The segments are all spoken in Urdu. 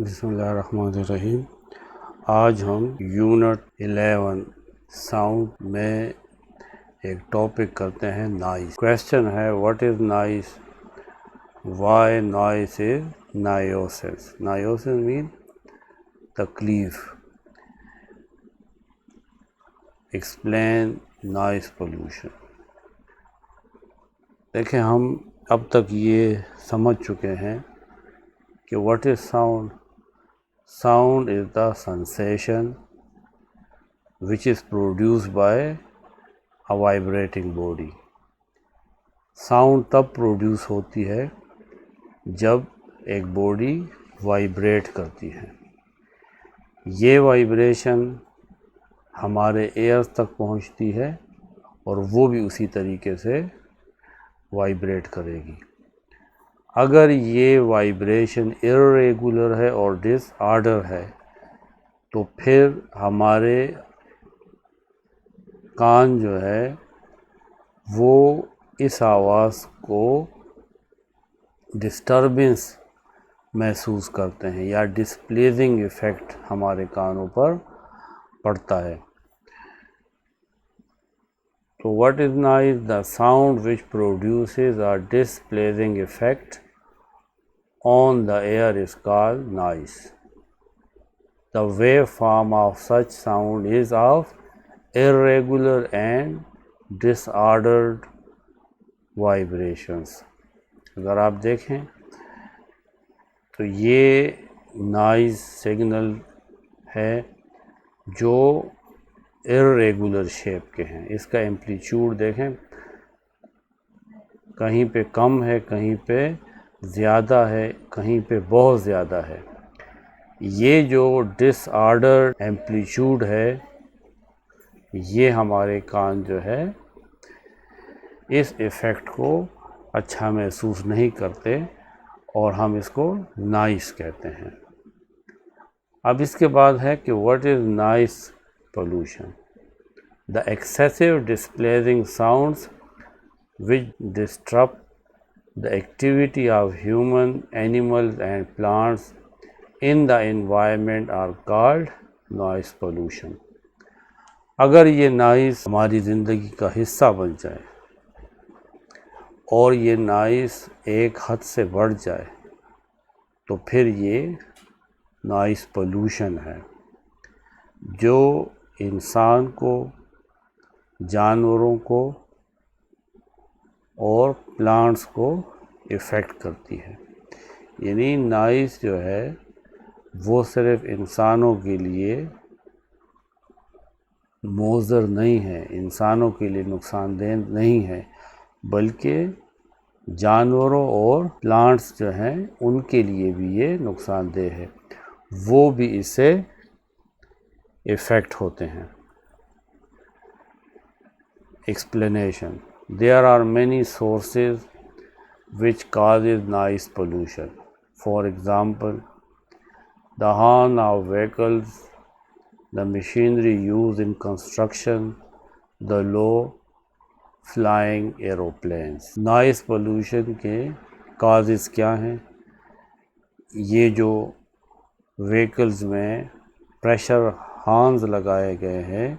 بسم اللہ الرحمن الرحیم۔ آج ہم یونٹ 11 ساؤنڈ میں ایک ٹاپک کرتے ہیں نائز۔ کویشچن ہے what is noise, why noise is nuisance. Nuisance مین تکلیف۔ Explain noise pollution. دیکھیں ہم اب تک یہ سمجھ چکے ہیں کہ what is sound. Sound is the sensation which is produced by a vibrating body. Sound تب پروڈیوس ہوتی ہے جب ایک باڈی وائبریٹ کرتی ہے۔ یہ وائبریشن ہمارے ایئرز تک پہنچتی ہے اور وہ بھی اسی طریقے سے وائبریٹ کرے گی۔ اگر یہ وائبریشن irregular ہے اور ڈس آرڈر ہے تو پھر ہمارے کان جو ہے وہ اس آواز کو ڈسٹربنس محسوس کرتے ہیں یا ڈسپلیزنگ ایفیکٹ ہمارے کانوں پر پڑتا ہے۔ تو what is noise؟ The sound which produces a displeasing effect on the ear is called noise. The waveform of such sound is of irregular and disordered vibrations. اگر آپ دیکھیں تو یہ نائز سگنل ہے جو irregular شیپ کے ہیں۔ اس کا ایمپلیٹیوڈ دیکھیں، کہیں پہ کم ہے، کہیں پہ زیادہ ہے، کہیں پہ بہت زیادہ ہے۔ یہ جو ڈس آرڈر ایمپلیٹیوڈ ہے یہ ہمارے کان جو ہے اس ایفیکٹ کو اچھا محسوس نہیں کرتے اور ہم اس کو نائز کہتے ہیں۔ اب اس کے بعد ہے کہ what is nice pollution؟ The excessive displeasing sounds which disrupt the activity of human, animals and plants in the environment are called noise pollution. اگر یہ نائز ہماری زندگی کا حصہ بن جائے اور یہ نائز ایک حد سے بڑھ جائے تو پھر یہ نائز پولوشن ہے جو انسان کو، جانوروں کو اور پلانٹس کو افیکٹ کرتی ہے۔ یعنی نائز جو ہے وہ صرف انسانوں کے لیے مضر نہیں ہے، انسانوں کے لیے نقصان دہ نہیں ہے، بلکہ جانوروں اور پلانٹس جو ہیں ان کے لیے بھی یہ نقصان دہ ہے، وہ بھی اس سے افیکٹ ہوتے ہیں۔ Explanation: There are many sources which causes noise pollution. For example, the horn of vehicles, the machinery used in construction, the low flying aeroplanes. Noise pollution کے causes کیا ہیں؟ یہ جو وہیکلز میں پریشر ہارنز لگائے گئے ہیں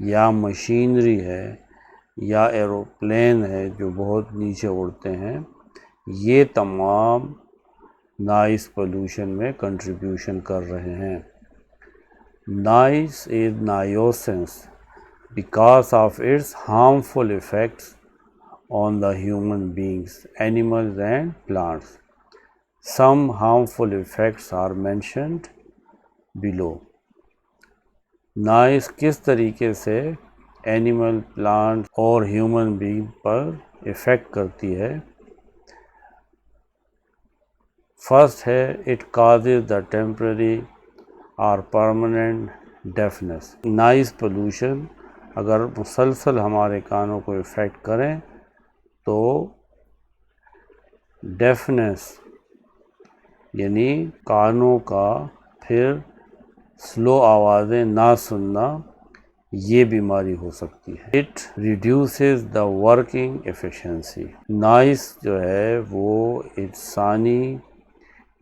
یا مشینری ہے یا ایروپلین ہے جو بہت نیچے اڑتے ہیں، یہ تمام نائز پولوشن میں کنٹریبیوشن کر رہے ہیں۔ Noise is nuisance because of its harmful effects on the human beings, animals and plants. Some harmful effects are mentioned below. Noise کس طریقے سے اینیمل، پلانٹ اور ہیومن بینگ پر افیکٹ کرتی ہے؟ فرسٹ ہے اٹ کازز دا ٹیمپرری اور پرماننٹ ڈیفنس۔ نائز پولوشن اگر مسلسل ہمارے کانوں کو افیکٹ کریں تو ڈیفنس یعنی کانوں کا پھر سلو آوازیں نہ سننا، یہ بیماری ہو سکتی ہے۔ It reduces the working efficiency. Nice جو ہے وہ انسانی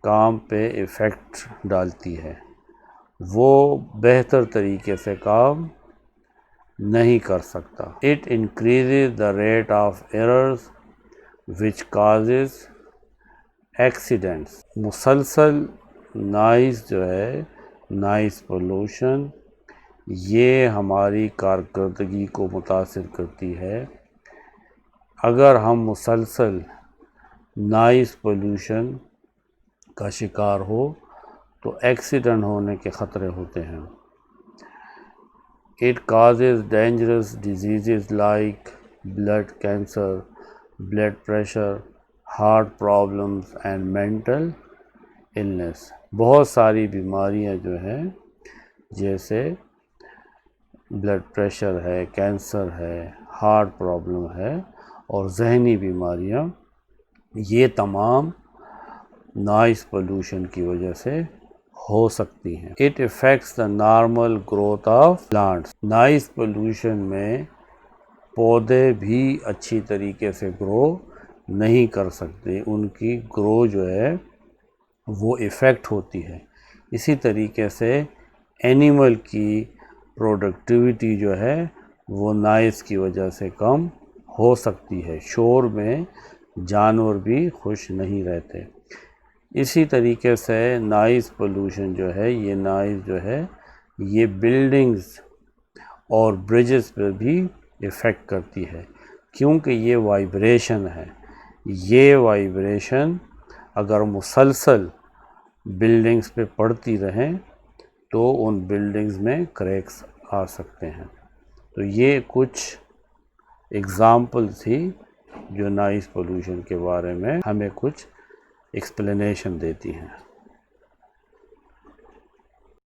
کام پہ ایفیکٹ ڈالتی ہے، وہ بہتر طریقے سے کام نہیں کر سکتا۔ It increases the rate of errors which causes accidents۔ مسلسل نائز جو ہے، نائز پولوشن، یہ ہماری کارکردگی کو متاثر کرتی ہے۔ اگر ہم مسلسل نائز پولوشن کا شکار ہو تو ایکسیڈنٹ ہونے کے خطرے ہوتے ہیں۔ It causes dangerous diseases like blood cancer, blood pressure, heart problems and mental illness۔ بہت ساری بیماریاں جو ہیں جیسے بلڈ پریشر ہے، کینسر ہے، ہارٹ پرابلم ہے اور ذہنی بیماریاں، یہ تمام نائز پولوشن کی وجہ سے ہو سکتی ہیں۔ It affects the normal growth of plants۔ Nice pollution میں پودے بھی اچھی طریقے سے گرو نہیں کر سکتے، ان کی گرو جو ہے وہ ایفیکٹ ہوتی ہے۔ اسی طریقے سے اینیمل کی پروڈکٹیوٹی جو ہے وہ نائز کی وجہ سے کم ہو سکتی ہے، شور میں جانور بھی خوش نہیں رہتے۔ اسی طریقے سے نائز پولوشن جو ہے، یہ نائز جو ہے یہ بلڈنگز اور برجز پہ بھی ایفیکٹ کرتی ہے، کیونکہ یہ وائبریشن ہے۔ یہ وائبریشن اگر مسلسل بلڈنگز پہ پڑتی رہیں تو ان بلڈنگز میں کریکس آ سکتے ہیں۔ تو یہ کچھ اگزامپل تھی جو نائز پولوشن کے بارے میں ہمیں کچھ ایکسپلینیشن دیتی ہیں۔